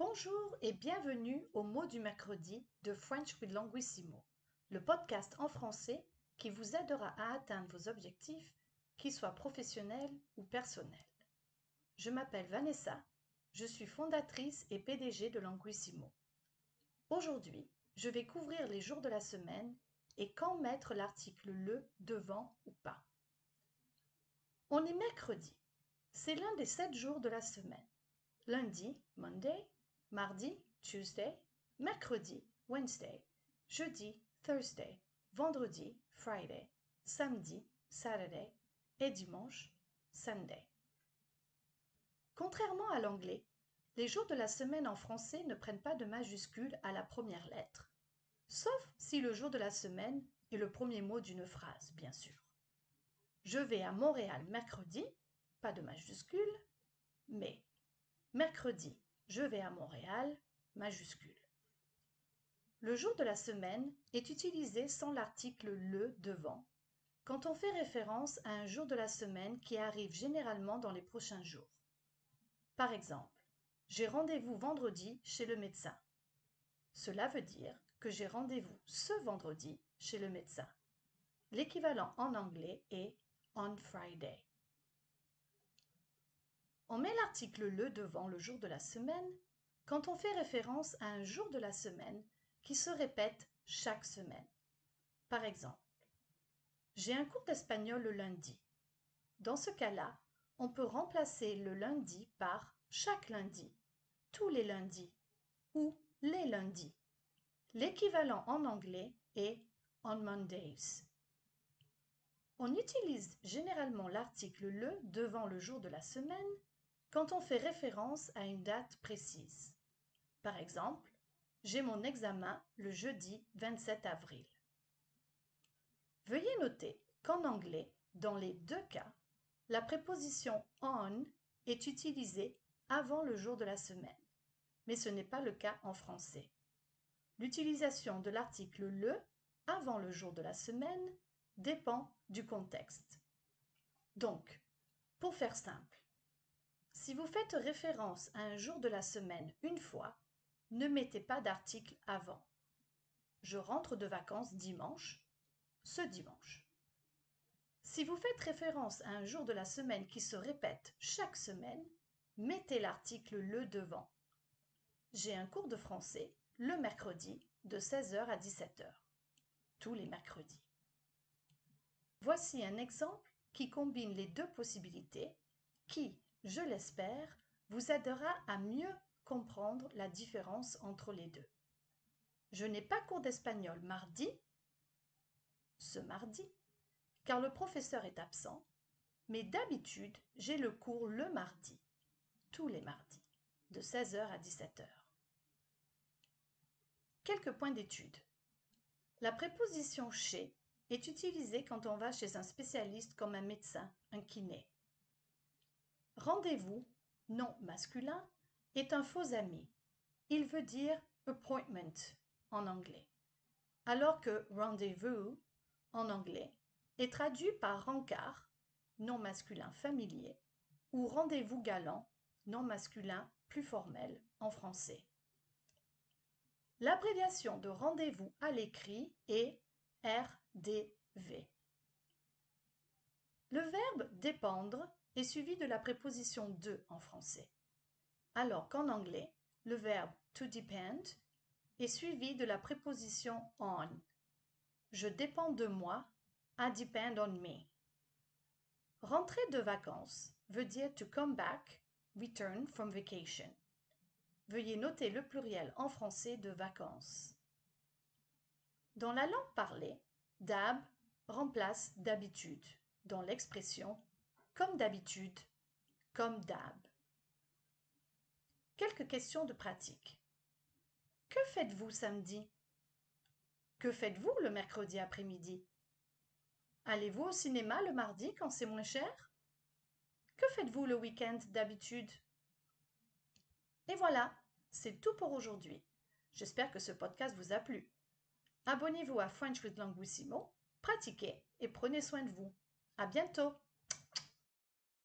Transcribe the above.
Bonjour et bienvenue au mot du mercredi de French with Languissimo, le podcast en français qui vous aidera à atteindre vos objectifs, qu'ils soient professionnels ou personnels. Je m'appelle Vanessa, je suis fondatrice et PDG de Languissimo. Aujourd'hui, je vais couvrir les jours de la semaine et quand mettre l'article le devant ou pas. On est mercredi, c'est l'un des 7 jours de la semaine. Lundi, Monday, mardi, Tuesday, mercredi, Wednesday, jeudi, Thursday, vendredi, Friday, samedi, Saturday et dimanche, Sunday. Contrairement à l'anglais, les jours de la semaine en français ne prennent pas de majuscule à la première lettre, sauf si le jour de la semaine est le premier mot d'une phrase, bien sûr. Je vais à Montréal mercredi, pas de majuscule, mais mercredi, je vais à Montréal, majuscule. Le jour de la semaine est utilisé sans l'article le devant, quand on fait référence à un jour de la semaine qui arrive généralement dans les prochains jours. Par exemple, j'ai rendez-vous vendredi chez le médecin. Cela veut dire que j'ai rendez-vous ce vendredi chez le médecin. L'équivalent en anglais est on Friday. On met l'article le devant le jour de la semaine quand on fait référence à un jour de la semaine qui se répète chaque semaine. Par exemple, j'ai un cours d'espagnol le lundi. Dans ce cas-là, on peut remplacer le lundi par chaque lundi, tous les lundis ou les lundis. L'équivalent en anglais est on Mondays. On utilise généralement l'article le devant le jour de la semaine quand on fait référence à une date précise. Par exemple, j'ai mon examen le jeudi 27 avril. Veuillez noter qu'en anglais, dans les deux cas, la préposition on est utilisée avant le jour de la semaine, mais ce n'est pas le cas en français. L'utilisation de l'article le avant le jour de la semaine dépend du contexte. Donc, pour faire simple, si vous faites référence à un jour de la semaine une fois, ne mettez pas d'article avant. Je rentre de vacances dimanche, ce dimanche. Si vous faites référence à un jour de la semaine qui se répète chaque semaine, mettez l'article le devant. J'ai un cours de français le mercredi de 16h à 17h, tous les mercredis. Voici un exemple qui combine les deux possibilités qui, je l'espère, vous aidera à mieux comprendre la différence entre les deux. Je n'ai pas cours d'espagnol mardi, ce mardi, car le professeur est absent, mais d'habitude, j'ai le cours le mardi, tous les mardis, de 16h à 17h. Quelques points d'étude. La préposition chez est utilisée quand on va chez un spécialiste comme un médecin, un kiné. Rendez-vous, nom masculin, est un faux ami. Il veut dire appointment en anglais, alors que rendez-vous en anglais est traduit par rencard, nom masculin familier, ou rendez-vous galant, nom masculin plus formel en français. L'abréviation de rendez-vous à l'écrit est RDV. Le verbe dépendre est suivi de la préposition de en français, alors qu'en anglais, le verbe to depend est suivi de la préposition on. Je dépends de moi, I depend on me. Rentrer de vacances veut dire to come back, return from vacation. Veuillez noter le pluriel en français de vacances. Dans la langue parlée, d'hab remplace d'habitude dans l'expression comme d'habitude, comme d'hab. Quelques questions de pratique. Que faites-vous samedi? Que faites-vous le mercredi après-midi? Allez-vous au cinéma le mardi quand c'est moins cher? Que faites-vous le week-end d'habitude? Et voilà, c'est tout pour aujourd'hui. J'espère que ce podcast vous a plu. Abonnez-vous à French with Languissimo, pratiquez et prenez soin de vous. À bientôt!